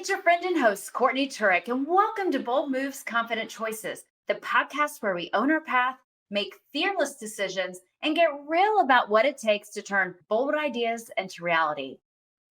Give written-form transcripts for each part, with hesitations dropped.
It's your friend and host, Courtney Turek, and welcome to Bold Moves, Confident Choices, the podcast where we own our path, make fearless decisions, and get real about what it takes to turn bold ideas into reality.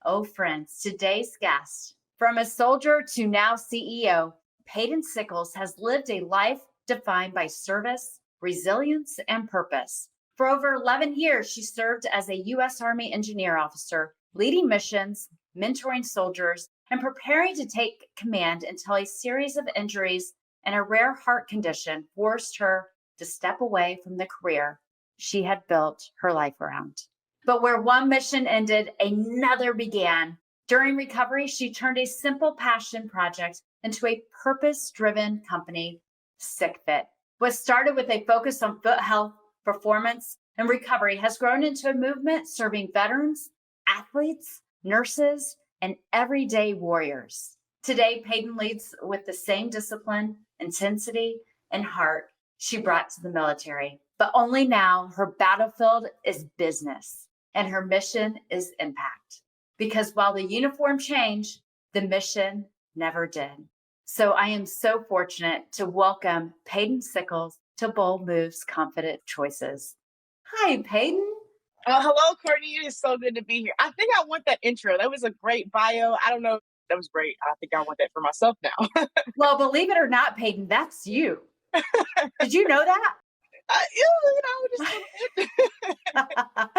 Oh, friends, today's guest, from a soldier to now CEO, Paden Sickles has lived a life defined by service, resilience, and purpose. For over 11 years, she served as a U.S. Army engineer officer, leading missions, mentoring soldiers, and preparing to take command until a series of injuries and a rare heart condition forced her to step away from the career she had built her life around. But where one mission ended, another began. During recovery, she turned a simple passion project into a purpose-driven company, SickFit. What started with a focus on foot health, performance, and recovery has grown into a movement serving veterans, athletes, nurses, and everyday warriors. Today, Paden leads with the same discipline, intensity, and heart she brought to the military. But only now her battlefield is business and her mission is impact. Because while the uniform changed, the mission never did. So I am so fortunate to welcome Paden Sickles to Bold Moves, Confident Choices. Hi, Paden. Oh, hello, Courtney. It is so good to be here. I think I want that intro. That was a great bio. I don't know. That was great. I think I want that for myself now. Well, believe it or not, Paden, that's you. Did you know that? Just a little bit.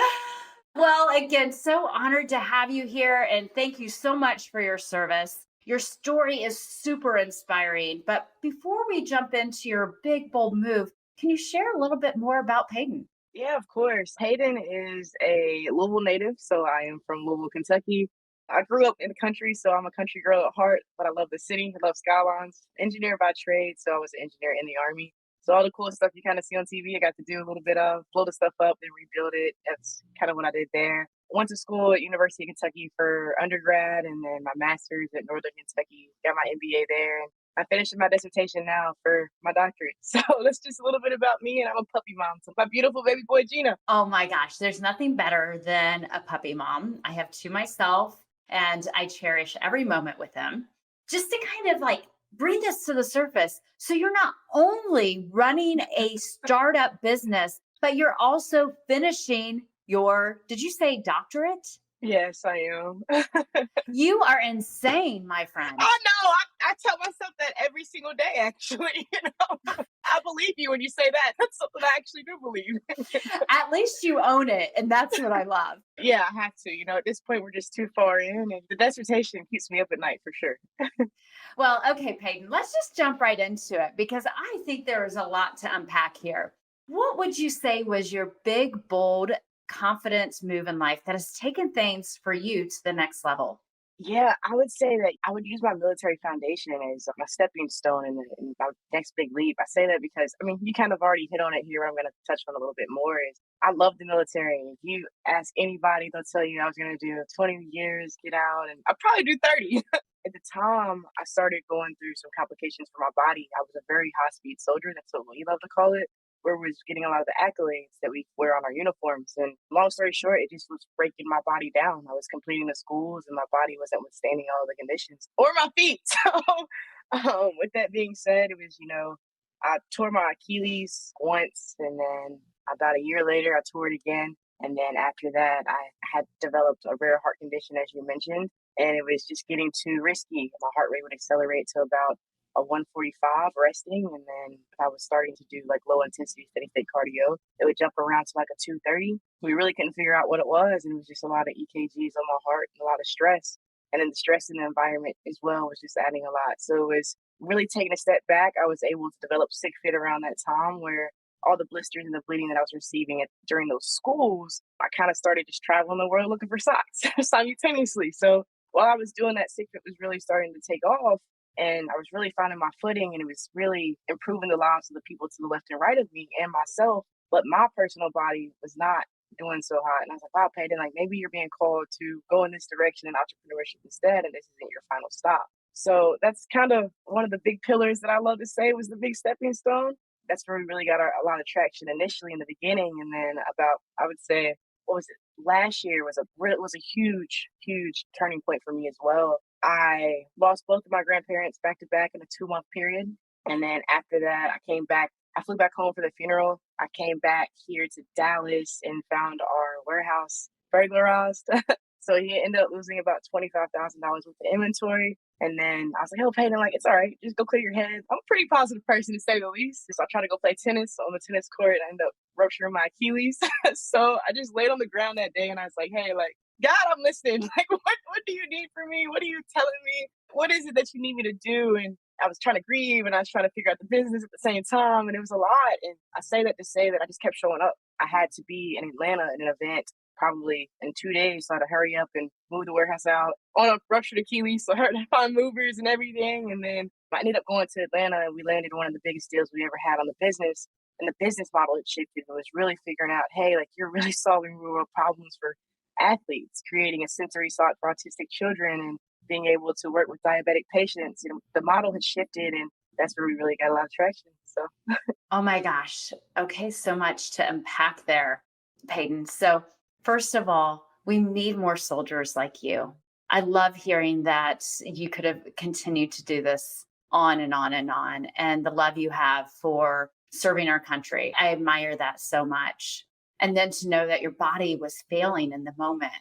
Well, again, so honored to have you here. And thank you so much for your service. Your story is super inspiring. But before we jump into your big, bold move, can you share a little bit more about Paden? Yeah, of course. Hayden is a Louisville native, so I am from Louisville, Kentucky. I grew up in the country, so I'm a country girl at heart, but I love the city. I love skylines. Engineer by trade, so I was an engineer in the Army. So all the cool stuff you kind of see on TV, I got to do a little bit of, blow the stuff up, then rebuild it. That's kind of what I did there. Went to school at University of Kentucky for undergrad, and then my master's at Northern Kentucky. Got my MBA there, and I finished my dissertation now for my doctorate. So that's just a little bit about me, and I'm a puppy mom to my beautiful baby boy, Gina. Oh my gosh, there's nothing better than a puppy mom. I have two myself, and I cherish every moment with them. Just to kind of like bring this to the surface. So you're not only running a startup business, but you're also finishing your, did you say doctorate? Yes, I am. You are insane, my friend. I know. I tell myself that every single day, actually. I believe you when you say that. That's something I actually do believe. At least you own it. And that's what I love. Yeah, I have to. At this point, we're just too far in, and the dissertation keeps me up at night for sure. Well, okay, Paden, let's just jump right into it because I think there is a lot to unpack here. What would you say was your big, bold, confidence move in life that has taken things for you to the next level? Yeah, I would say that I would use my military foundation as my stepping stone in my next big leap. I say that because, you kind of already hit on it here. I'm going to touch on a little bit more. Is I love the military. If you ask anybody, they'll tell you I was going to do 20 years, get out, and I'll probably do 30. At the time, I started going through some complications for my body. I was a very high speed soldier. That's what we love to call it, where we was getting a lot of the accolades that we wear on our uniforms. And long story short, it just was breaking my body down. I was completing the schools and my body wasn't withstanding all the conditions or my feet. So with that being said, it was, I tore my Achilles once, and then about a year later, I tore it again. And then after that, I had developed a rare heart condition, as you mentioned, and it was just getting too risky. My heart rate would accelerate to about a 145 resting, and then if I was starting to do like low intensity steady state cardio, it would jump around to like a 230. We really couldn't figure out what it was, and it was just a lot of EKGs on my heart and a lot of stress. And then the stress in the environment as well was just adding a lot. So it was really taking a step back. I was able to develop SickFit around that time, where all the blisters and the bleeding that I was receiving during those schools, I kind of started just traveling the world looking for socks simultaneously. So while I was doing that, SickFit was really starting to take off. And I was really finding my footing, and it was really improving the lives of the people to the left and right of me and myself. But my personal body was not doing so hot. And I was like, wow, Peyton, like maybe you're being called to go in this direction in entrepreneurship instead, and this isn't your final stop. So that's kind of one of the big pillars that I love to say was the big stepping stone. That's where we really got a lot of traction initially in the beginning. And then about, I would say, what was it? Last year was a huge turning point for me as well. I lost both of my grandparents back to back in a 2-month period. And then after that, I came back. I flew back home for the funeral. I came back here to Dallas and found our warehouse burglarized. So he ended up losing about $25,000 worth of inventory. And then I was like, oh, Peyton, like, it's all right. Just go clear your head. I'm a pretty positive person to say the least. So I tried to go play tennis on the tennis court. I ended up rupturing my Achilles. So I just laid on the ground that day and I was like, hey, like, God, I'm listening. Like, what do you need from me? What are you telling me? What is it that you need me to do? And I was trying to grieve and I was trying to figure out the business at the same time. And it was a lot. And I say that to say that I just kept showing up. I had to be in Atlanta at an event probably in 2 days. So I had to hurry up and move the warehouse out on a ruptured Achilles. So I had to find movers and everything. And then I ended up going to Atlanta and we landed one of the biggest deals we ever had on the business. And the business model had shifted. It was really figuring out, hey, like you're really solving real world problems for athletes, creating a sensory sock for autistic children and being able to work with diabetic patients. You know, the model had shifted and that's where we really got a lot of traction. So Oh my gosh. Okay, so much to unpack there, Paden. So, first of all, we need more soldiers like you. I love hearing that you could have continued to do this on and on and on, and the love you have for serving our country. I admire that so much. And then to know that your body was failing in the moment,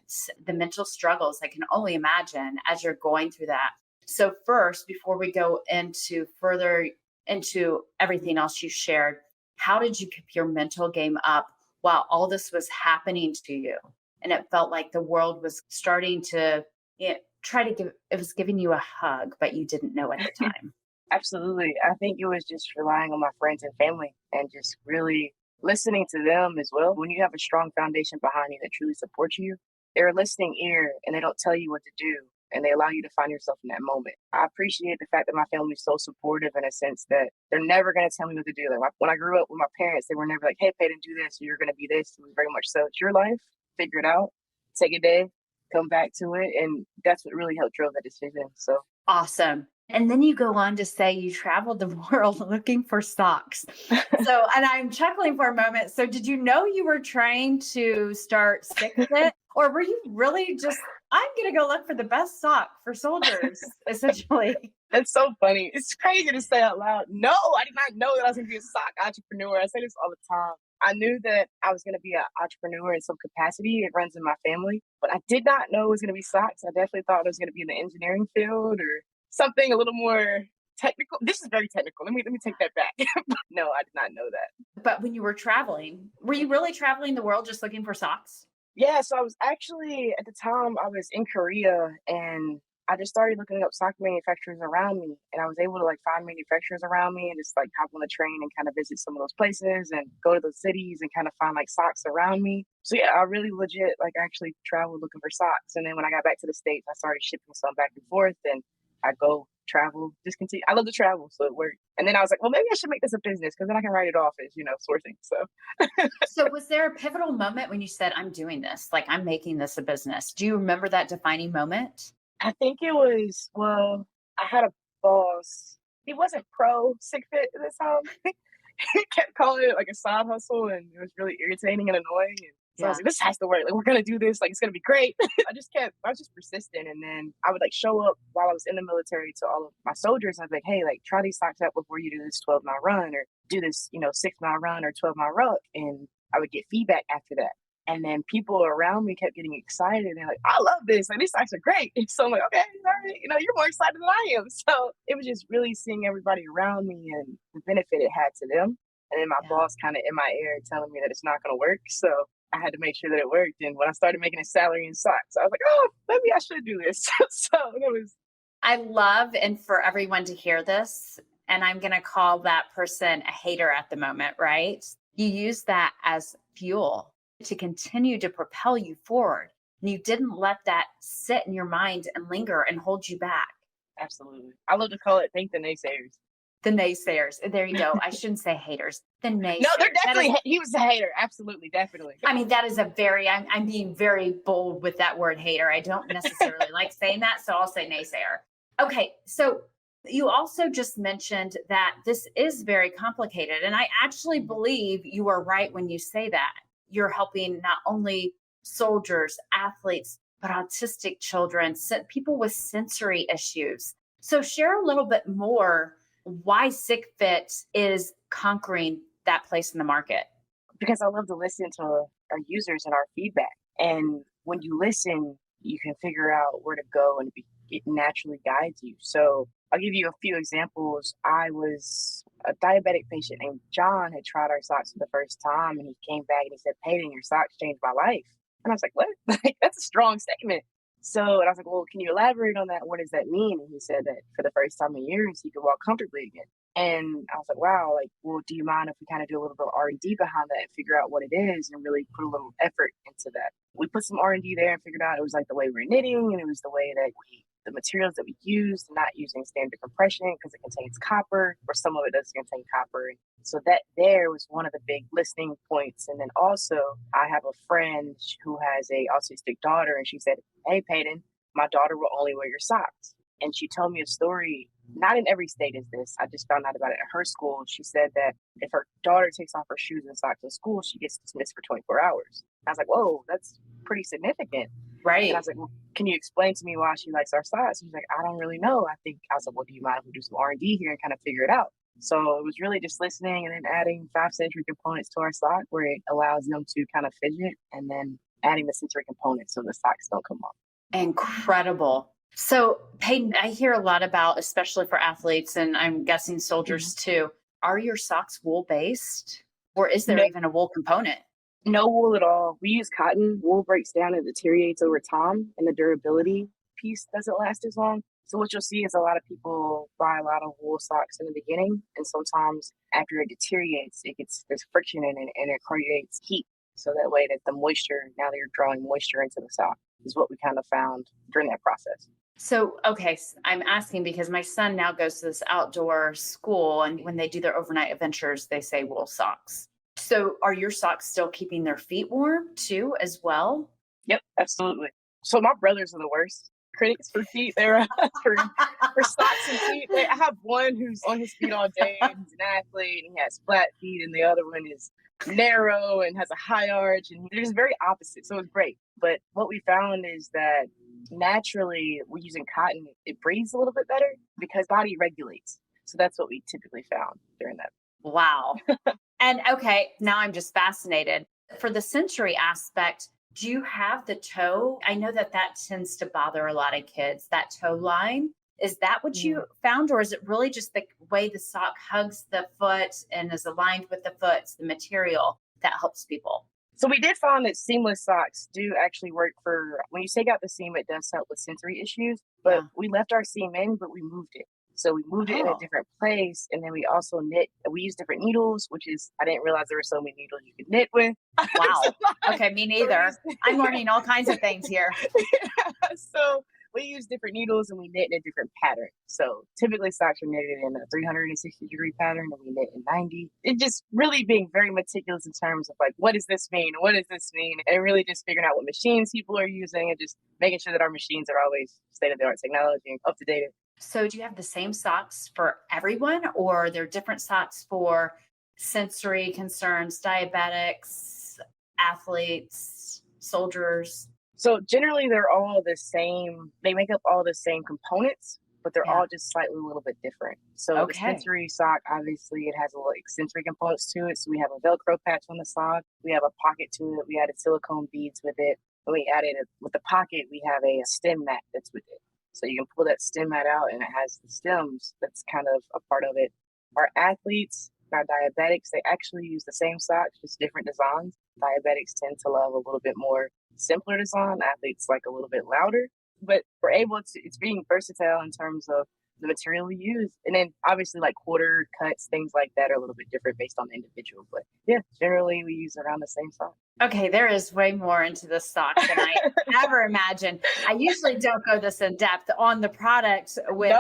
the mental struggles, I can only imagine as you're going through that. So, first, before we go into further into everything else you shared, how did you keep your mental game up while all this was happening to you? And it felt like the world was starting to try to give, it was giving you a hug, but you didn't know at the time. absolutely. I think it was just relying on my friends and family and just really listening to them as well. When you have a strong foundation behind you that truly supports you, they're a listening ear and they don't tell you what to do and they allow you to find yourself in that moment. I appreciate the fact that my family is so supportive in a sense that they're never going to tell me what to do. Like when I grew up with my parents, they were never like, hey, Peyton, do this, or you're going to be this. It was very much so, it's your life, figure it out, take a day, come back to it. And that's what really helped drove that decision. So Awesome. And then you go on to say you traveled the world looking for socks. So, and I'm chuckling for a moment. So, did you know you were trying to start SickFit, or were you really just, I'm going to go look for the best sock for soldiers, essentially? that's so funny. It's crazy to say out loud. No, I did not know that I was going to be a sock entrepreneur. I say this all the time. I knew that I was going to be an entrepreneur in some capacity. It runs in my family, but I did not know it was going to be socks. I definitely thought it was going to be in the engineering field or something a little more technical. This is very technical. Let me take that back. No, I did not know that. But when you were traveling, were you really traveling the world just looking for socks? Yeah, so I was actually at the time I was in Korea and I just started looking up sock manufacturers around me and I was able to like find manufacturers around me and just like hop on the train and kind of visit some of those places and go to those cities and kind of find like socks around me. So yeah, I really legit like actually traveled looking for socks. And then when I got back to the States, I started shipping some back and forth and I go travel, just continue. I love to travel, so it worked. And then I was like, well, maybe I should make this a business because then I can write it off as, sourcing. So So, was there a pivotal moment when you said, I'm doing this, like I'm making this a business? Do you remember that defining moment? I think it was, well, I had a boss. He wasn't pro sick fit at the time. He kept calling it like a side hustle and it was really irritating and annoying. And so I was Yeah. like, this has to work. Like, we're going to do this. Like, it's going to be great. I was just persistent. And then I would like show up while I was in the military to all of my soldiers. I'd be like, hey, like, try these socks out before you do this 12-mile run or do this, 6-mile run or 12-mile ruck. And I would get feedback after that. And then people around me kept getting excited. And they're like, I love this. Like, these socks are great. And so I'm like, okay, all right. You're more excited than I am. So it was just really seeing everybody around me and the benefit it had to them. And then my Yeah. boss kind of in my ear telling me that it's not going to work. So I had to make sure that it worked. And when I started making a salary in socks, I was like, oh, maybe I should do this. So it was. I love, and for everyone to hear this, and I'm going to call that person a hater at the moment, right? You use that as fuel to continue to propel you forward. And you didn't let that sit in your mind and linger and hold you back. Absolutely. I love to call it thank the naysayers. The naysayers. There you go. I shouldn't say haters. The naysayers. No, they're That definitely, is, he was a hater. Absolutely. Definitely. I mean, that is a very, I'm being very bold with that word hater. I don't necessarily like saying that. So I'll say naysayer. Okay. So you also just mentioned that this is very complicated. And I actually believe you are right when you say that. You're helping not only soldiers, athletes, but autistic children, people with sensory issues. So share a little bit more why SickFit is conquering that place in the market. Because I love to listen to our users and our feedback. And when you listen, you can figure out where to go and it naturally guides you. So I'll give you a few examples. I was a diabetic patient named John had tried our socks for the first time and he came back and he said, Paden, your socks changed my life. And I was like, what? Like, that's a strong statement. So, and I was like, well, can you elaborate on that? What does that mean? And he said that for the first time in years, he could walk comfortably again. And I was like, wow, like, well, do you mind if we kind of do a little bit of R&D behind that and figure out what it is and really put a little effort into that? We put some R&D there and figured out it was like the way we're knitting and it was the way that the materials that we used, not using standard compression because it contains copper, or some of it does contain copper. So that there was one of the big listening points. And then also I have a friend who has a autistic daughter and she said, hey, Paden, my daughter will only wear your socks. And she told me a story. Not in every state is this. I just found out about it at her school. She said that if her daughter takes off her shoes and socks in school, she gets dismissed for 24 hours. I was like, whoa, that's pretty significant. Right. And I was like, well, can you explain to me why she likes our socks? She's like, I don't really know. I was like, well, do you mind if we do some R&D here and kind of figure it out? So it was really just listening and then adding 5 sensory components to our sock where it allows them to kind of fidget and then adding the sensory components so the socks don't come off. Incredible. So, Paden, I hear a lot about, especially for athletes, and I'm guessing soldiers too. Are your socks wool based, or is there even a wool component? No wool at all. We use cotton. Wool breaks down and deteriorates over time, and the durability piece doesn't last as long. So what you'll see is a lot of people buy a lot of wool socks in the beginning, and sometimes after it deteriorates, there's friction in it, and it creates heat. So that way that the moisture, now that you're drawing moisture into the sock, is what we kind of found during that process. So, okay, I'm asking because my son now goes to this outdoor school, and when they do their overnight adventures, they say wool socks. So are your socks still keeping their feet warm too, as well? Yep, absolutely. So my brothers are the worst critics for feet. They're for socks and feet. I have one who's on his feet all day, and he's an athlete, and he has flat feet, and the other one is narrow and has a high arch, and they're just very opposite. So it's great. But what we found is that naturally, we're using cotton, it breathes a little bit better because body regulates. So that's what we typically found during that. Wow. And okay, now I'm just fascinated. For the sensory aspect, do you have the toe? I know that tends to bother a lot of kids, that toe line. Is that what you found, or is it really just the way the sock hugs the foot and is aligned with the foot, the material that helps people? So we did find that seamless socks do actually work for, when you take out the seam, it does help with sensory issues, but we left our seam in, but we moved it. So we moved it in a different place. And then we also knit, we use different needles, which is, I didn't realize there were so many needles you could knit with. Wow. Okay, me neither. I'm learning all kinds of things here. So we use different needles and we knit in a different pattern. So typically socks are knitted in a 360-degree pattern and we knit in 90. It just really being very meticulous in terms of like, what does this mean? What does this mean? And really just figuring out what machines people are using and just making sure that our machines are always state-of-the-art technology and up to date. So do you have the same socks for everyone, or are there different socks for sensory concerns, diabetics, athletes, soldiers? So generally they're all the same. They make up all the same components, but they're all just slightly a little bit different. So the sensory sock, obviously it has a little sensory components to it. So we have a Velcro patch on the sock. We have a pocket to it. We added silicone beads with it. And we added with the pocket, we have a stem mat that's with it. So you can pull that stem mat out and it has the stems. That's kind of a part of it. Our athletes, our diabetics, they actually use the same socks, just different designs. Diabetics tend to love a little bit more simpler design. Athletes like a little bit louder. But we're able to, it's being versatile in terms of the material we use. And then obviously like quarter cuts, things like that are a little bit different based on the individual. But yeah, generally we use around the same sock. Okay, there is way more into the sock than I ever imagined. I usually don't go this in depth on the product with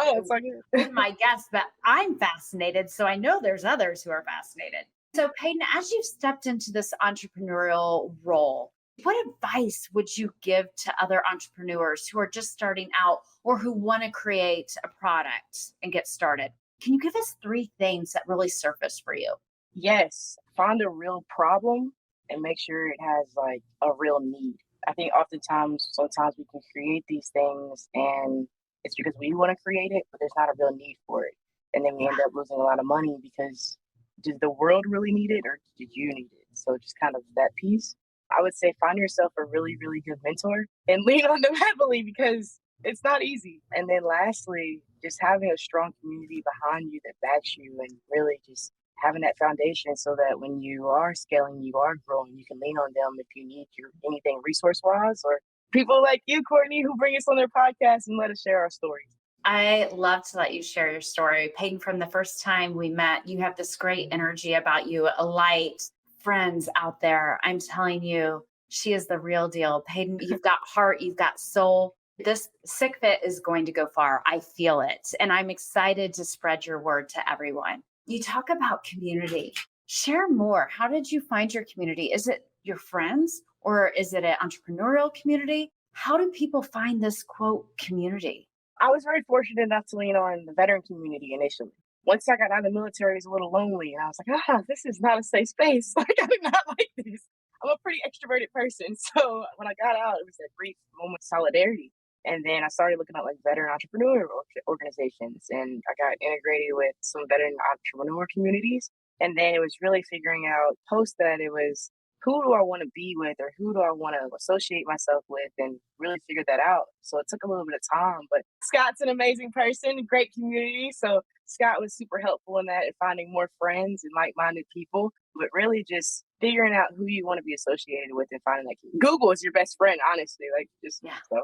my guests, but I'm fascinated. So I know there's others who are fascinated. So Paden, as you've stepped into this entrepreneurial role, what advice would you give to other entrepreneurs who are just starting out or who want to create a product and get started? Can you give us 3 things that really surface for you? Yes. Find a real problem and make sure it has like a real need. I think oftentimes, sometimes we can create these things and it's because we want to create it, but there's not a real need for it. And then we end up losing a lot of money because did the world really need it or did you need it? So just kind of that piece. I would say find yourself a really, really good mentor and lean on them heavily because it's not easy. And then lastly, just having a strong community behind you that backs you and really just having that foundation so that when you are scaling, you are growing, you can lean on them if you need your anything resource wise or people like you, Courtney, who bring us on their podcast and let us share our stories. I love to let you share your story. Paden, from the first time we met, you have this great energy about you, a light. Friends out there, I'm telling you, she is the real deal. Paden, you've got heart, you've got soul. This SickFit is going to go far. I feel it. And I'm excited to spread your word to everyone. You talk about community. Share more. How did you find your community? Is it your friends or is it an entrepreneurial community? How do people find this quote community? I was very fortunate enough to lean on the veteran community initially. Once I got out of the military, it was a little lonely, and I was like, this is not a safe space. Like, I did not like this. I'm a pretty extroverted person. So when I got out, it was that brief moment of solidarity. And then I started looking at like veteran entrepreneur organizations, and I got integrated with some veteran entrepreneur communities. And then it was really figuring out post that it was who do I want to be with or who do I want to associate myself with and really figure that out. So it took a little bit of time, but Scott's an amazing person, great community. So Scott was super helpful in that and finding more friends and like-minded people, but really just figuring out who you want to be associated with and finding that. Google is your best friend, honestly. Like just Yeah. so.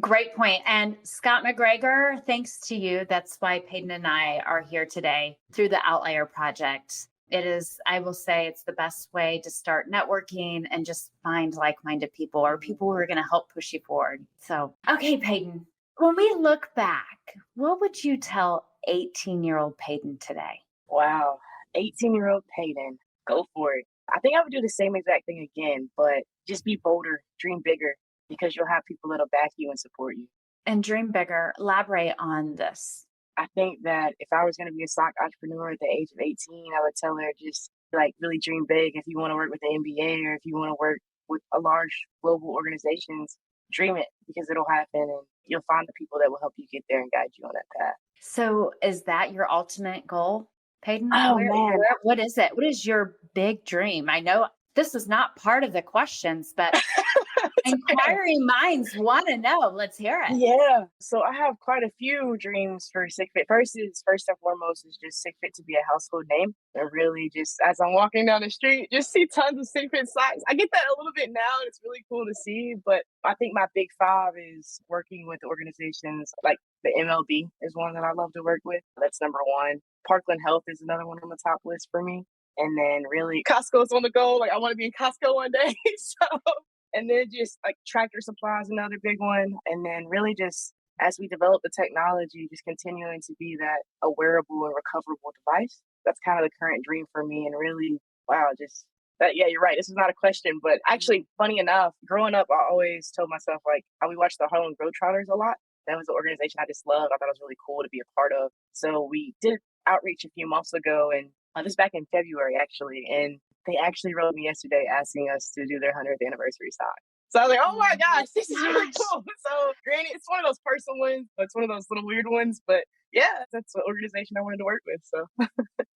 Great point. And Scott McGregor, thanks to you. That's why Paden and I are here today through the Outlier Project. It is, I will say, it's the best way to start networking and just find like-minded people or people who are going to help push you forward. So, okay, Paden, when we look back, what would you tell 18-year-old Paden today? Wow. 18-year-old Paden, go for it. I think I would do the same exact thing again, but just be bolder, dream bigger, because you'll have people that'll back you and support you. And dream bigger. Elaborate on this. I think that if I was going to be a stock entrepreneur at the age of 18, I would tell her just like really dream big. If you want to work with the NBA or if you want to work with a large global organizations, dream it because it'll happen and you'll find the people that will help you get there and guide you on that path. So is that your ultimate goal, Paden? Oh man. What is it? What is your big dream? I know this is not part of the questions, but inquiring minds want to know. Let's hear it. Yeah. So I have quite a few dreams for SickFit. First and foremost is just SickFit to be a household name. And really just as I'm walking down the street, just see tons of SickFit socks. I get that a little bit now. And it's really cool to see. But I think my big five is working with organizations like the MLB is one that I love to work with. That's number one. Parkland Health is another one on the top list for me. And then really Costco's on the go. Like I want to be in Costco one day. So and then just like Tractor Supply is another big one. And then really just as we develop the technology, just continuing to be that a wearable and recoverable device. That's kind of the current dream for me. And really, wow, just that, yeah, you're right. This is not a question, but actually, funny enough, growing up, I always told myself, like, we watched the Harlem Globetrotters a lot. That was an organization I just loved. I thought it was really cool to be a part of. So we did outreach a few months ago, and this back in February, actually. And they actually wrote me yesterday asking us to do their 100th anniversary stock. So I was like, oh my gosh, this is really cool. So granted, it's one of those personal ones, but it's one of those little weird ones. But yeah, that's the organization I wanted to work with. So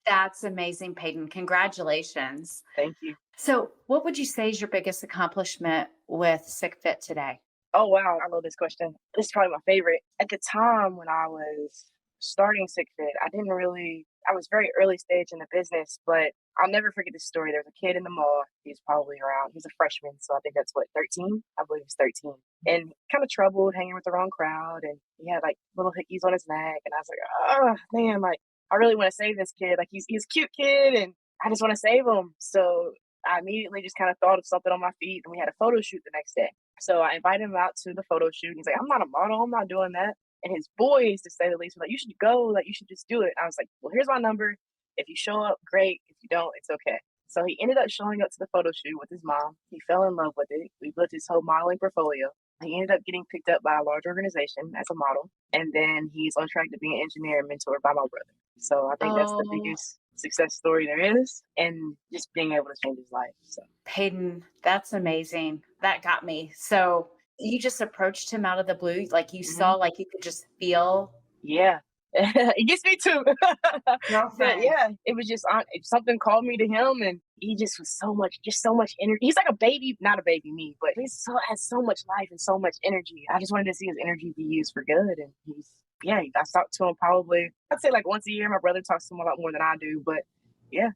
That's amazing, Paden. Congratulations. thank you. So what would you say is your biggest accomplishment with SickFit today? Oh, wow. I love this question. This is probably my favorite. At the time when I was starting SickFit, I was very early stage in the business, but I'll never forget this story. There was a kid in the mall. He's a freshman. So I think that's 13? I believe he's 13. And kind of troubled, hanging with the wrong crowd. And he had like little hickeys on his neck. And I was like, oh, man, like, I really want to save this kid. Like, he's a cute kid and I just want to save him. So I immediately just kind of thought of something on my feet and we had a photo shoot the next day. So I invited him out to the photo shoot. He's like, I'm not a model. I'm not doing that. And his boys, to say the least, were like, you should go. Like, you should just do it. I was like, well, here's my number. If you show up, great. If you don't, it's okay. So he ended up showing up to the photo shoot with his mom. He fell in love with it. We built his whole modeling portfolio. He ended up getting picked up by a large organization as a model. And then he's on track to be an engineer and mentored by my brother. So I think that's the biggest success story there is, and just being able to change his life. So Paden, that's amazing. That got me. So you just approached him out of the blue, like you saw, mhm. like you could just feel Yeah. It gets me too. But girlfriend. yeah, it was just on something called me to him, and he just was so much energy. He's like a baby, not a baby me, but has so much life and so much energy. I just wanted to see his energy be used for good, and I talk to him probably, I'd say like once a year. My brother talks to him a lot more than I do, but yeah,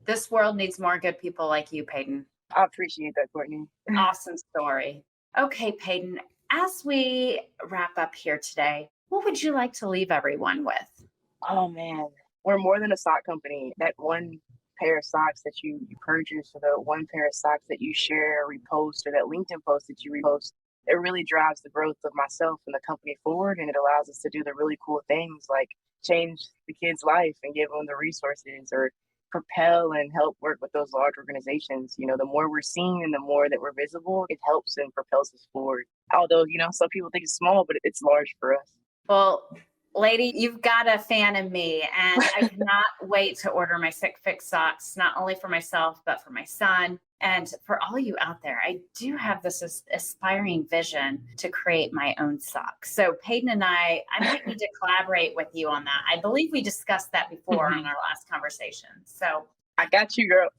This world needs more good people like you, Paden. I appreciate that, Courtney. Awesome story. Okay, Paden, as we wrap up here today, what would you like to leave everyone with? Oh man, we're more than a sock company. That one pair of socks that you purchase, or the one pair of socks that you share, repost, or that LinkedIn post that you repost, it really drives the growth of myself and the company forward, and it allows us to do the really cool things like change the kid's life and give them the resources, or propel and help work with those large organizations. The more we're seen and the more that we're visible, it helps and propels us forward. Although, some people think it's small, but it's large for us. Well, lady, you've got a fan in me, and I cannot wait to order my SickFit socks, not only for myself, but for my son. And for all you out there, I do have this aspiring vision to create my own socks. So Peyton and I might need to collaborate with you on that. I believe we discussed that before on our last conversation. I got you, girl.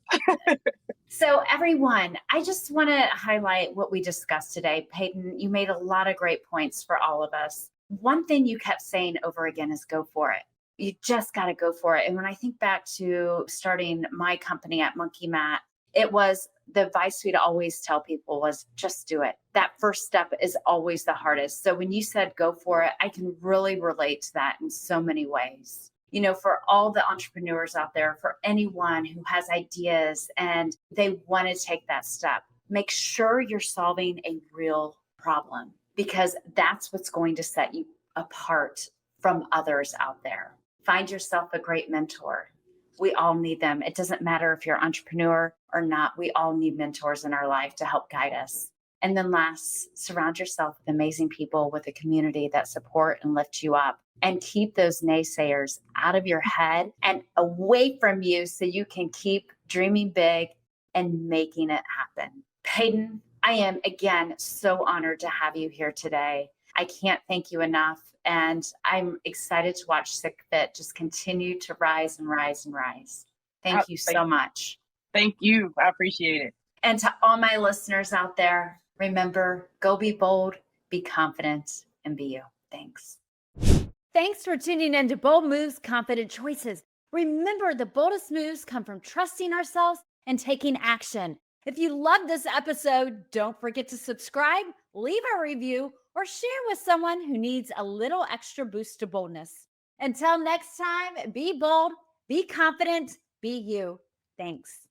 So everyone, I just want to highlight what we discussed today. Peyton, you made a lot of great points for all of us. One thing you kept saying over again is go for it. You just got to go for it. And when I think back to starting my company at Monkey Mat, it was the advice we'd always tell people was just do it. That first step is always the hardest. So when you said go for it, I can really relate to that in so many ways. For all the entrepreneurs out there, for anyone who has ideas and they want to take that step, make sure you're solving a real problem, because that's what's going to set you apart from others out there. Find yourself a great mentor. We all need them. It doesn't matter if you're an entrepreneur or not. We all need mentors in our life to help guide us. And then last, surround yourself with amazing people, with a community that support and lift you up, and keep those naysayers out of your head and away from you so you can keep dreaming big and making it happen. Paden, I am again so honored to have you here today. I can't thank you enough. And I'm excited to watch SickFit just continue to rise and rise and rise. Thank you so much. Thank you. I appreciate it. And to all my listeners out there, remember, go be bold, be confident, and be you. Thanks. Thanks for tuning in to Bold Moves, Confident Choices. Remember, the boldest moves come from trusting ourselves and taking action. If you love this episode, don't forget to subscribe, leave a review, or share with someone who needs a little extra boost to boldness. Until next time, be bold, be confident, be you. Thanks.